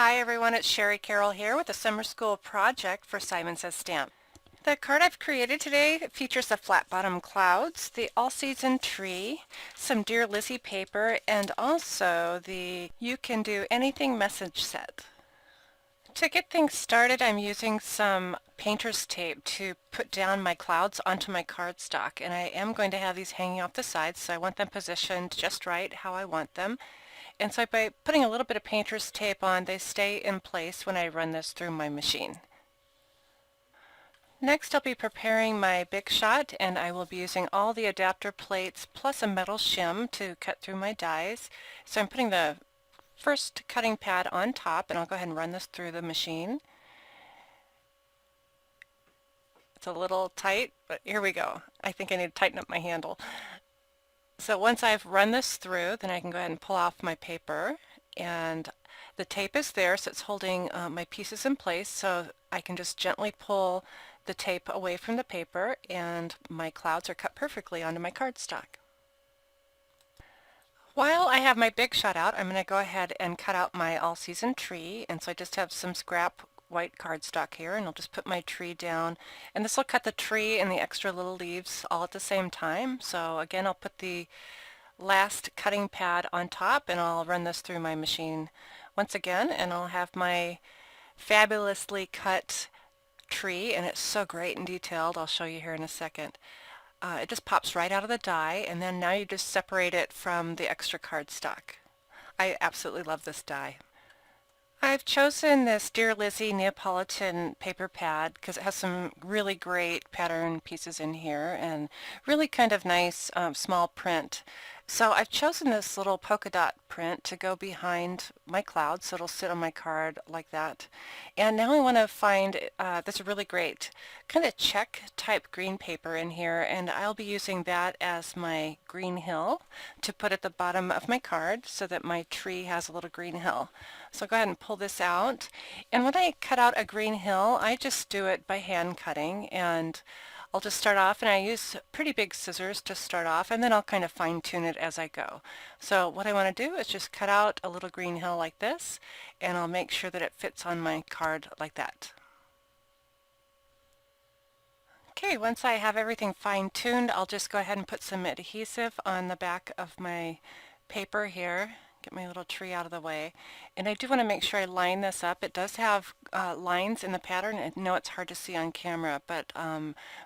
Hi everyone, it's Shari Carroll here with a summer school project for Simon Says Stamp. The card I've created today features the flat bottom clouds, the all-season tree, some Dear Lizzie paper, and also the You Can Do Anything message set. To get things started, I'm using some painter's tape to put down my clouds onto my cardstock, and I am going to have these hanging off the sides, so I want them positioned just right how I want them. And so by putting a little bit of painter's tape on, they stay in place when I run this through my machine. Next, I'll be preparing my Big Shot, and I will be using all the adapter plates plus a metal shim to cut through my dies. So I'm putting the first cutting pad on top, and I'll go ahead and run this through the machine. It's a little tight, but here we go. I think I need to tighten up my handle. So once I've run this through, then I can go ahead and pull off my paper, and the tape is there, so it's holding my pieces in place, so I can just gently pull the tape away from the paper, and my clouds are cut perfectly onto my cardstock. While I have my Big Shot out, I'm going to go ahead and cut out my all-season tree, and so I just have some scrap white cardstock here, and I'll just put my tree down, and this will cut the tree and the extra little leaves all at the same time. So again, I'll put the last cutting pad on top, and I'll run this through my machine once again, and I'll have my fabulously cut tree, and it's so great and detailed. I'll show you here in a second. It just pops right out of the die, and then now you just separate it from the extra cardstock. I absolutely love this die. I've chosen this Dear Lizzie Neapolitan paper pad because it has some really great pattern pieces in here and really kind of nice small print. So I've chosen this little polka dot print to go behind my cloud, so it'll sit on my card like that. And now I want to find this really great kind of check type green paper in here, and I'll be using that as my green hill to put at the bottom of my card so that my tree has a little green hill. So go ahead and pull this out, and when I cut out a green hill, I just do it by hand cutting, and I'll just start off, and I use pretty big scissors to start off, and then I'll kind of fine tune it as I go. So what I want to do is just cut out a little green hill like this, and I'll make sure that it fits on my card like that. Okay, once I have everything fine-tuned, I'll just go ahead and put some adhesive on the back of my paper here. Get my little tree out of the way. And I do want to make sure I line this up. It does have lines in the pattern. I know it's hard to see on camera, but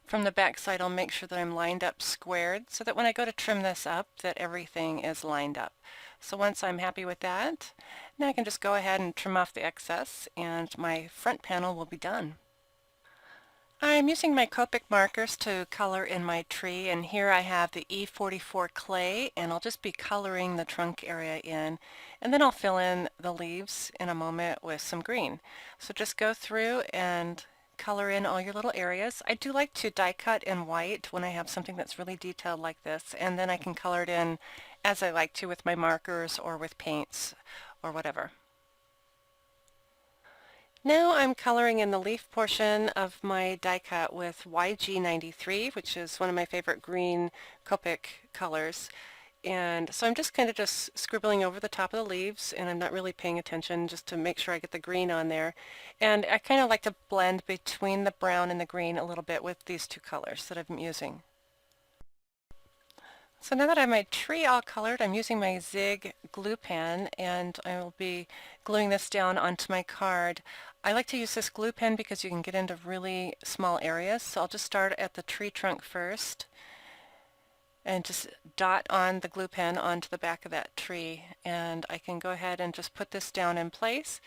from the back side I'll make sure that I'm lined up squared so that when I go to trim this up that everything is lined up. So once I'm happy with that, now I can just go ahead and trim off the excess, and my front panel will be done. I'm using my Copic markers to color in my tree, and here I have the E44 clay, and I'll just be coloring the trunk area in, and then I'll fill in the leaves in a moment with some green. So just go through and color in all your little areas. I do like to die cut in white when I have something that's really detailed like this, and then I can color it in as I like to with my markers or with paints or whatever. Now I'm coloring in the leaf portion of my die cut with YG93, which is one of my favorite green Copic colors. And so I'm just kind of just scribbling over the top of the leaves, and I'm not really paying attention just to make sure I get the green on there. And I kind of like to blend between the brown and the green a little bit with these two colors that I'm using. So now that I have my tree all colored, I'm using my Zig glue pen, and I will be gluing this down onto my card. I like to use this glue pen because you can get into really small areas, so I'll just start at the tree trunk first and just dot on the glue pen onto the back of that tree, and I can go ahead and just put this down in place.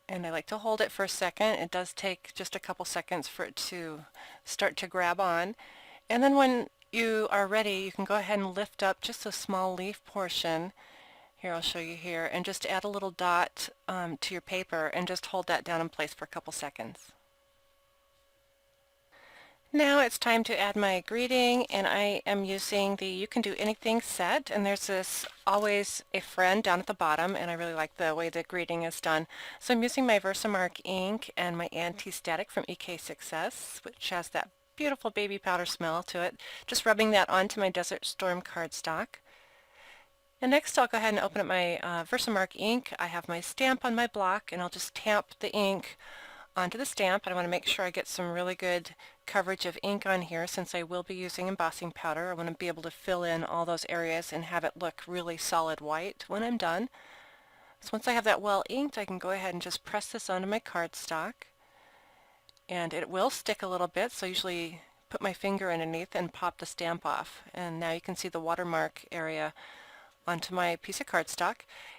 And I like to hold it for a second. It does take just a couple seconds for it to start to grab on. And then when you are ready, you can go ahead and lift up just a small leaf portion. Here, I'll show you here, and just add a little dot to your paper and just hold that down in place for a couple seconds. Now it's time to add my greeting, and I am using the You Can Do Anything set, and there's this Always a Friend down at the bottom, and I really like the way the greeting is done. So I'm using my Versamark ink and my anti-static from EK Success, which has that beautiful baby powder smell to it. Just rubbing that onto my Desert Storm cardstock. And next I'll go ahead and open up my Versamark ink. I have my stamp on my block, and I'll just tamp the ink onto the stamp. And I want to make sure I get some really good coverage of ink on here since I will be using embossing powder. I want to be able to fill in all those areas and have it look really solid white when I'm done. So once I have that well inked, I can go ahead and just press this onto my cardstock. And it will stick a little bit, so I usually put my finger underneath and pop the stamp off. And now you can see the watermark area onto my piece of cardstock.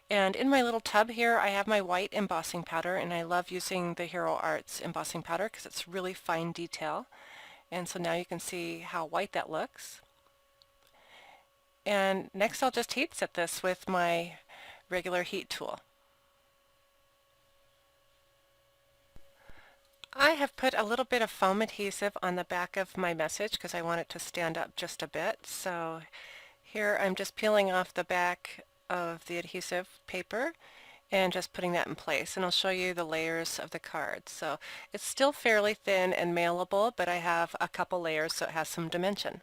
And in my little tub here I have my white embossing powder, and I love using the Hero Arts embossing powder because it's really fine detail. And so now you can see how white that looks. And next I'll just heat set this with my regular heat tool. I have put a little bit of foam adhesive on the back of my message because I want it to stand up just a bit. So here I'm just peeling off the back of the adhesive paper and just putting that in place, and I'll show you the layers of the card. So it's still fairly thin and mailable, but I have a couple layers so it has some dimension.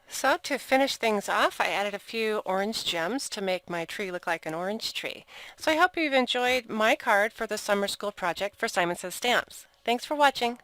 So to finish things off, I added a few orange gems to make my tree look like an orange tree. So I hope you've enjoyed my card for the summer school project for Simon Says Stamps. Thanks for watching.